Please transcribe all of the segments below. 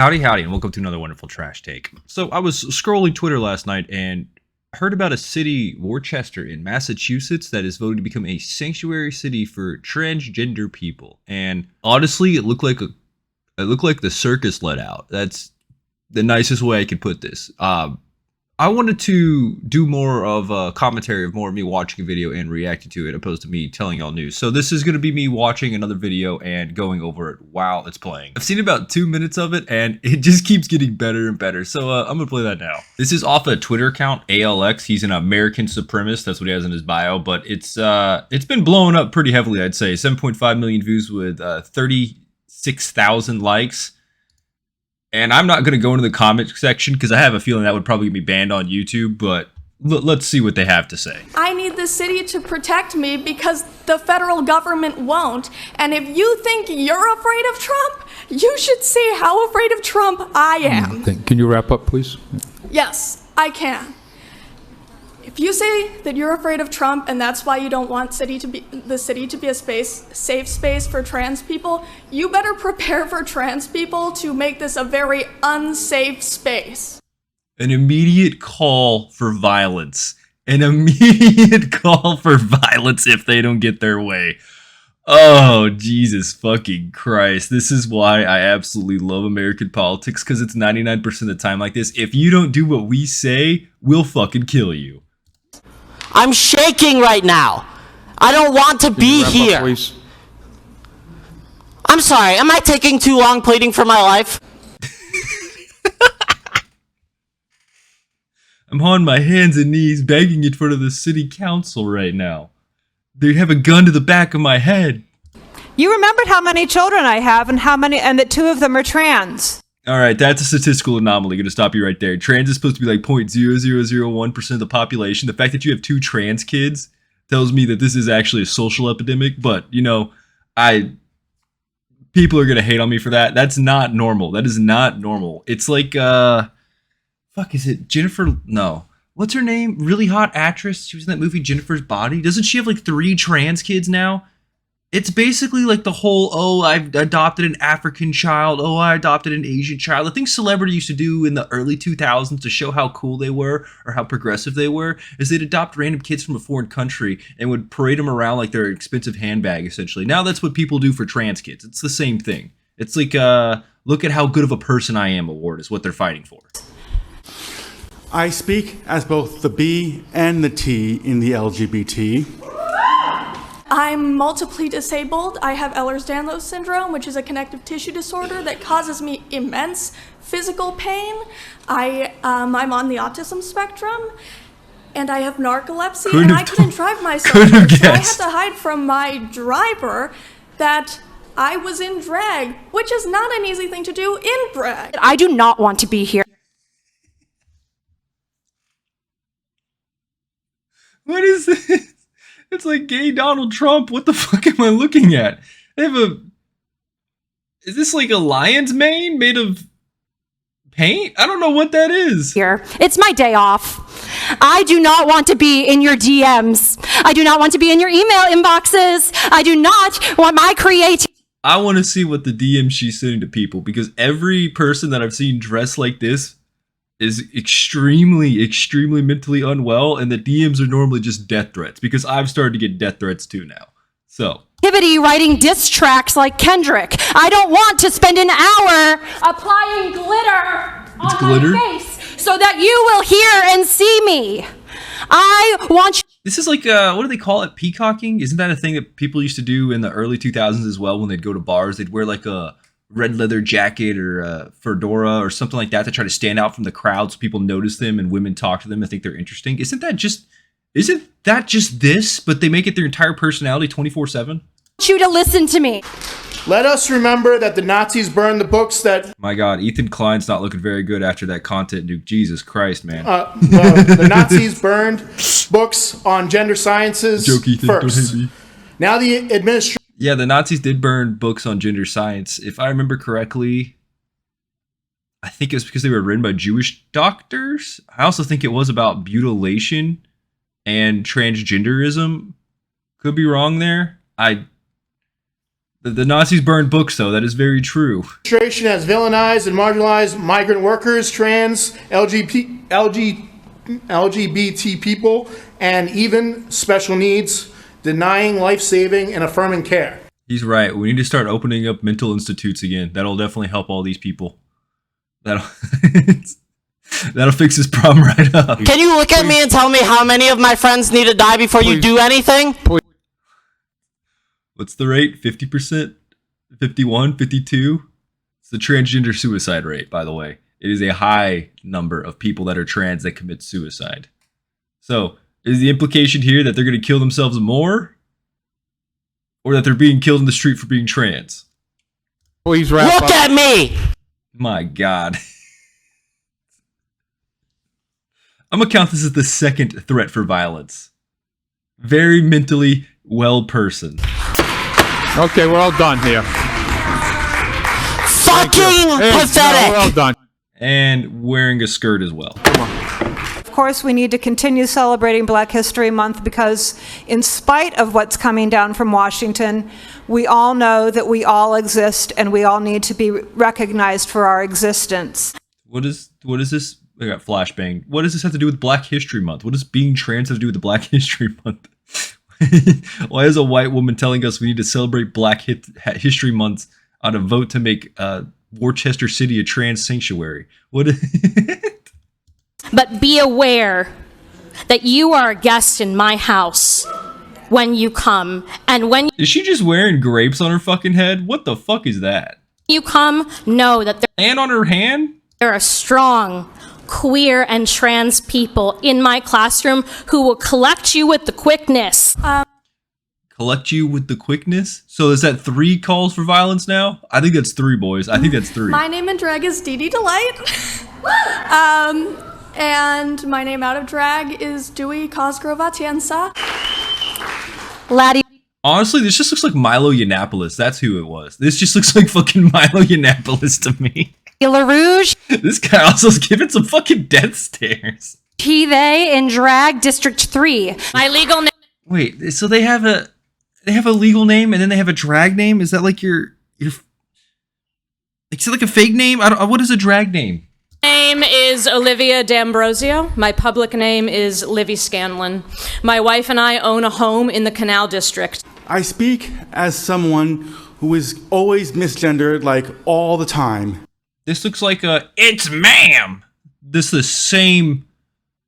Howdy, howdy, and welcome to another wonderful trash take. So I was scrolling Twitter last night and heard about a city, Worcester in Massachusetts, that is voted to become a sanctuary city for transgender people. And honestly, it looked like the circus let out. That's the nicest way I could put this. I wanted to do more of a commentary of more of me watching a video and reacting to it, opposed to me telling y'all news. So this is going to be me watching another video and going over it while it's playing. I've seen about 2 minutes of it and it just keeps getting better and better. So I'm going to play that now. This is off a Twitter account, ALX. He's an American supremacist. That's what he has in his bio, but it's been blowing up pretty heavily, I'd say. 7.5 million views with 36,000 likes. And I'm not going to go into the comment section because I have a feeling that would probably be banned on YouTube, but let's see what they have to say. I need the city to protect me because the federal government won't. And if you think you're afraid of Trump, you should see how afraid of Trump I am. Can you wrap up, please? Yes, I can. If you say that you're afraid of Trump and that's why you don't want the city to be a safe space for trans people, you better prepare for trans people to make this a very unsafe space. An immediate call for violence. An immediate call for violence if they don't get their way. Oh, Jesus fucking Christ. This is why I absolutely love American politics, because it's 99% of the time like this. If you don't do what we say, we'll fucking kill you. I'm shaking right now. I don't want to be here. Up, please? I'm sorry, am I taking too long pleading for my life? I'm on my hands and knees begging in front of the city council right now. They have a gun to the back of my head. You remembered how many children I have and that 2 of them are trans. All right, that's a statistical anomaly. Going to stop you right there. Trans is supposed to be like 0.0001% of the population. The fact that you have 2 trans kids tells me that this is actually a social epidemic. But, you know, people are going to hate on me for that. That's not normal. That is not normal. It's like, fuck, is it Jennifer? No. What's her name? Really hot actress. She was in that movie Jennifer's Body. Doesn't she have like 3 trans kids now? It's basically like the whole, oh, I've adopted an African child. Oh, I adopted an Asian child. The thing celebrity used to do in the early 2000s to show how cool they were or how progressive they were is they'd adopt random kids from a foreign country and would parade them around like they're an expensive handbag, essentially. Now that's what people do for trans kids. It's the same thing. It's like, look at how good of a person I am award is what they're fighting for. I speak as both the B and the T in the LGBT. I'm multiply disabled. I have Ehlers-Danlos syndrome, which is a connective tissue disorder that causes me immense physical pain. I'm on the autism spectrum, and I have narcolepsy, and I couldn't drive myself. So I had to hide from my driver that I was in drag, which is not an easy thing to do in drag. I do not want to be here. What is this? It's like gay Donald Trump. What the fuck am I looking at? They have is this like a lion's mane made of paint? I don't know what that is. Here. It's my day off. I do not want to be in your DMs. I do not want to be in your email inboxes. I do not want my creativity. I want to see what the DM she's sending to people, because every person that I've seen dressed like this is extremely, extremely mentally unwell, and the DMs are normally just death threats, because I've started to get death threats too now. So, Writing diss tracks like Kendrick. I don't want to spend an hour applying glitter on my face so that you will hear and see me. I want you. This is like, what do they call it? Peacocking? Isn't that a thing that people used to do in the early 2000s as well when they'd go to bars? They'd wear like a red leather jacket or a fedora or something like that to try to stand out from the crowd so people notice them and women talk to them and think they're interesting. Isn't that just this, but they make it their entire personality 24/7? I want you to listen to me. Let us remember that the Nazis burned the books that... My God, Ethan Klein's not looking very good after that content, Duke. Jesus Christ, man. The Nazis burned books on gender sciences Joke, Ethan, first. don't hate me. Now the administration... Yeah, the Nazis did burn books on gender science. If I remember correctly, I think it was because they were written by Jewish doctors. I also think it was about mutilation and transgenderism. Could be wrong there. The Nazis burned books, though. That is very true. Administration has villainized and marginalized migrant workers, trans, LGBT people, and even special needs, denying life-saving and affirming care. He's right. We need to start opening up mental institutes again. That'll definitely help all these people. That'll fix this problem right up. Can you look at me and tell me how many of my friends need to die before you do anything? What's the rate? 50%? 51? 52? It's the transgender suicide rate, by the way. It is a high number of people that are trans that commit suicide. So, is the implication here that they're going to kill themselves more? Or that they're being killed in the street for being trans? Please wrap up. Look at me! My God. I'm going to count this as the second threat for violence. Very mentally well person. Okay, we're all done here. Fucking pathetic! We're all done. And wearing a skirt as well. Of course, we need to continue celebrating Black History Month because in spite of what's coming down from Washington, we all know that we all exist and we all need to be recognized for our existence. What is this? I got flashbang. What does this have to do with Black History Month? What does being trans have to do with the Black History Month? Why is a white woman telling us we need to celebrate Black History Month on a vote to make Worcester City a trans sanctuary? What? But be aware that you are a guest in my house when you come. And when Is she just wearing grapes on her fucking head? What the fuck is that? you come, know that And on her hand? there are strong queer and trans people in my classroom who will collect you with the quickness. Collect you with the quickness? So is that 3 calls for violence now? I think that's 3, boys. I think that's 3. My name in drag is Dee Dee Delight. And my name out of drag is Dewey Cosgrove Atienza. Laddie, Honestly, this just looks like Milo Yiannopoulos. That's who it was. This just looks like fucking Milo Yiannopoulos to me. LaRouge, This guy also is giving some fucking death stares. he, they in drag District 3. My legal name. Wait, so they have a legal name and then they have a drag name? Is that like your is it like a fake name? What is a drag name? Name is Olivia D'Ambrosio. My public name is Livy Scanlon. My wife and I own a home in the Canal District. I speak as someone who is always misgendered, like all the time. This looks like it's ma'am. This is the same,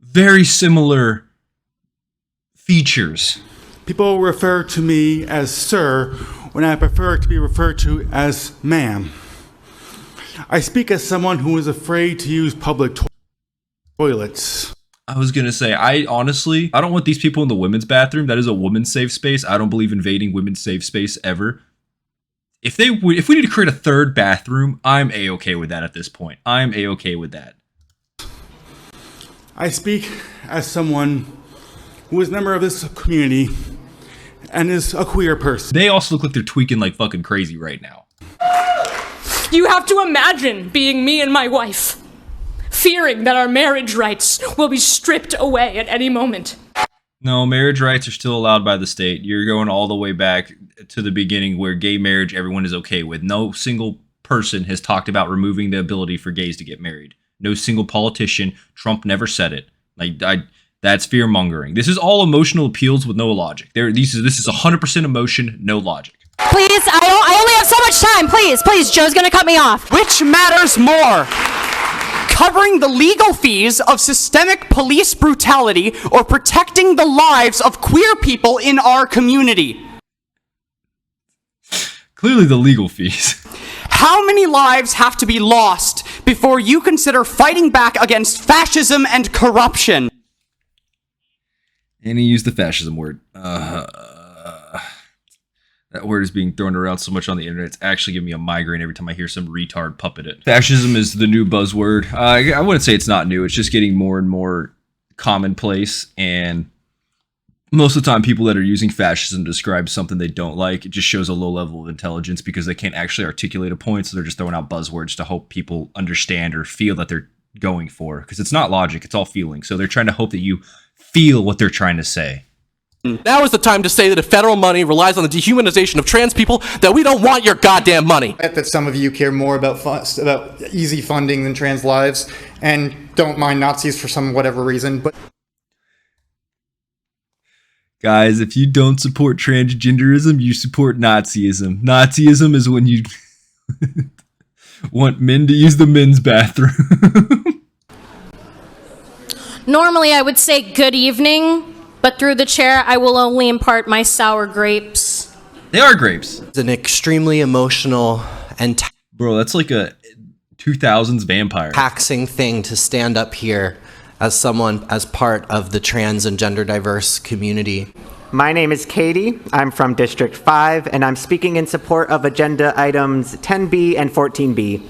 very similar features. People refer to me as sir when I prefer to be referred to as ma'am. I speak as someone who is afraid to use public toilets. I was gonna say, I don't want these people in the women's bathroom. That is a woman's safe space. I don't believe invading women's safe space ever. If we need to create a 3rd bathroom, I'm A-okay with that at this point. I'm A-okay with that. I speak as someone who is a member of this community and is a queer person. They also look like they're tweaking like fucking crazy right now. You have to imagine being me and my wife, fearing that our marriage rights will be stripped away at any moment. No, marriage rights are still allowed by the state. You're going all the way back to the beginning where gay marriage everyone is okay with. No single person has talked about removing the ability for gays to get married. No single politician. Trump never said it. That's fear mongering. This is all emotional appeals with no logic. This is 100% emotion, no logic. Please, I only have so much time. Please, Joe's gonna cut me off. Which matters more? Covering the legal fees of systemic police brutality or protecting the lives of queer people in our community? Clearly the legal fees. How many lives have to be lost before you consider fighting back against fascism and corruption? And he used the fascism word. That word is being thrown around so much on the internet. It's actually giving me a migraine every time I hear some retard puppet it. Fascism is the new buzzword. I wouldn't say it's not new. It's just getting more and more commonplace. And most of the time, people that are using fascism to describe something they don't like, it just shows a low level of intelligence because they can't actually articulate a point. So they're just throwing out buzzwords to hope people understand or feel that they're going for. Because it's not logic. It's all feeling. So they're trying to hope that you feel what they're trying to say. Now is the time to say that if federal money relies on the dehumanization of trans people, that we don't want your goddamn money. That some of you care more about easy funding than trans lives, and don't mind Nazis for some whatever reason. But Guys, if you don't support transgenderism, you support Nazism. Nazism is when you want men to use the men's bathroom. Normally I would say good evening, but through the chair I will only impart my sour grapes. They are grapes. It's an extremely emotional and Bro, that's like a 2000s vampire. taxing thing to stand up here as someone as part of the trans and gender diverse community. My name is Katie. I'm from District 5, and I'm speaking in support of agenda items 10B and 14B.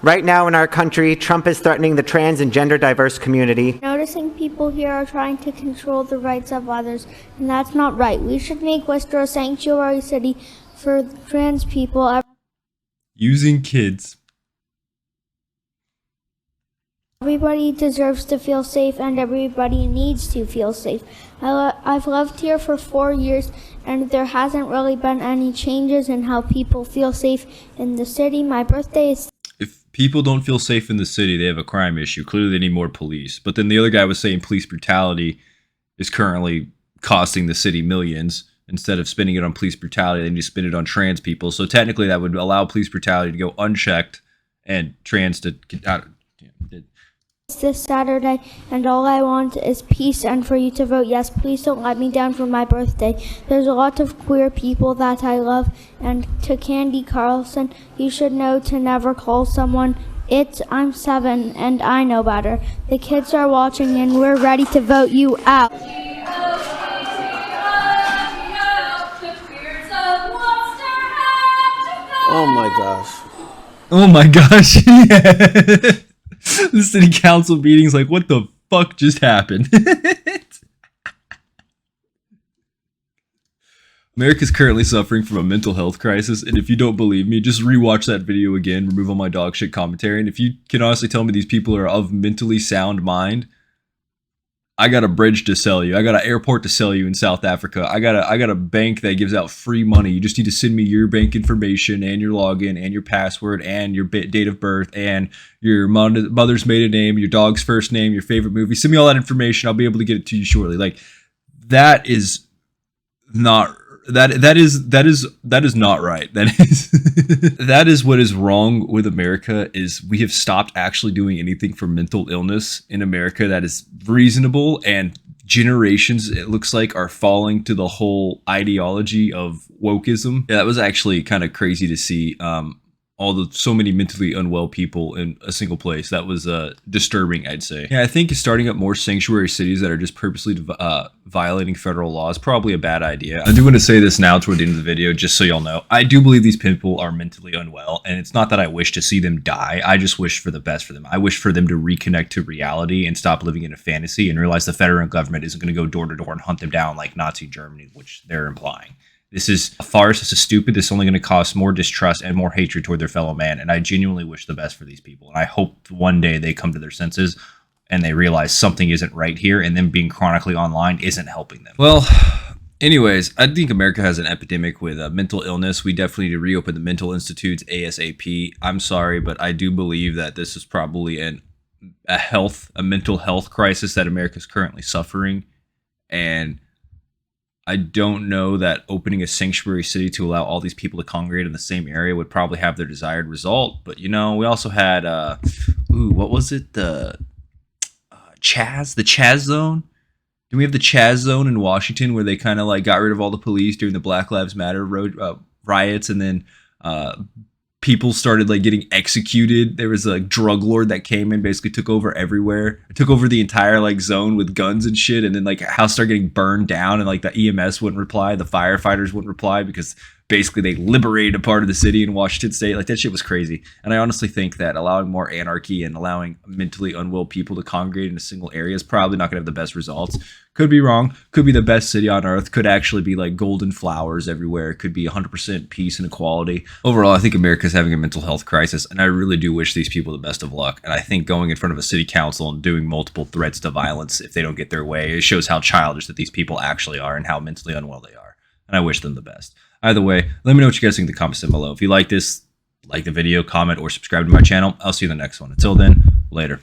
Right now in our country, Trump is threatening the trans and gender diverse community. Noticing people here are trying to control the rights of others, and that's not right. We should make Worcester a sanctuary city for trans people. Using kids. Everybody deserves to feel safe, and everybody needs to feel safe. I've lived here for 4 years, and there hasn't really been any changes in how people feel safe in the city. My birthday is... If people don't feel safe in the city, they have a crime issue. Clearly they need more police. But then the other guy was saying police brutality is currently costing the city millions. Instead of spending it on police brutality, they need to spend it on trans people. So technically that would allow police brutality to go unchecked and trans to... this Saturday, and all I want is peace and for you to vote yes. Please don't let me down for my birthday. There's a lot of queer people that I love, and to Candy Carlson, you should know to never call someone I'm 7 and I know better. The kids are watching and we're ready to vote you out. Oh my gosh. Oh my gosh. Yeah. The city council meeting's like, what the fuck just happened? America's currently suffering from a mental health crisis, and if you don't believe me, just rewatch that video again, remove all my dog shit commentary, and if you can honestly tell me these people are of mentally sound mind, I got a bridge to sell you. I got an airport to sell you in South Africa. I got a bank that gives out free money. You just need to send me your bank information and your login and your password and your date of birth and your mother's maiden name, your dog's first name, your favorite movie. Send me all that information. I'll be able to get it to you shortly. Like, that is not... That is not right. That is what is wrong with America, is we have stopped actually doing anything for mental illness in America that is reasonable, and generations, it looks like, are falling to the whole ideology of wokeism. Yeah, that was actually kind of crazy to see. So many mentally unwell people in a single place. That was disturbing, I'd say. Yeah, I think starting up more sanctuary cities that are just purposely violating federal law is probably a bad idea. I do want to say this now toward the end of the video, just so y'all know. I do believe these people are mentally unwell, and it's not that I wish to see them die. I just wish for the best for them. I wish for them to reconnect to reality and stop living in a fantasy and realize the federal government isn't going to go door to door and hunt them down like Nazi Germany, which they're implying. This is a farce. This is stupid. This is only going to cause more distrust and more hatred toward their fellow man. And I genuinely wish the best for these people. And I hope one day they come to their senses and they realize something isn't right here, and them being chronically online isn't helping them. Well, anyways, I think America has an epidemic with mental illness. We definitely need to reopen the mental institutes ASAP. I'm sorry, but I do believe that this is probably a mental health crisis that America is currently suffering. And I don't know that opening a sanctuary city to allow all these people to congregate in the same area would probably have their desired result. But, you know, we also had, what was it? The Chaz zone? Do we have the Chaz zone in Washington where they kind of like got rid of all the police during the Black Lives Matter riots, and then people started like getting executed? There was a drug lord that came and basically took over everywhere. It took over the entire like zone with guns and shit, and then like a house started getting burned down, and like the EMS wouldn't reply, the firefighters wouldn't reply because basically they liberated a part of the city in Washington State. Like, that shit was crazy. And I honestly think that allowing more anarchy and allowing mentally unwell people to congregate in a single area is probably not going to have the best results. Could be wrong. Could be the best city on earth. Could actually be like golden flowers everywhere. Could be 100% peace and equality. Overall, I think America's having a mental health crisis, and I really do wish these people the best of luck. And I think going in front of a city council and doing multiple threats to violence if they don't get their way, it shows how childish that these people actually are and how mentally unwell they are. And I wish them the best. Either way, let me know what you guys think in the comments down below. If you like this, like the video, comment, or subscribe to my channel. I'll see you in the next one. Until then, later.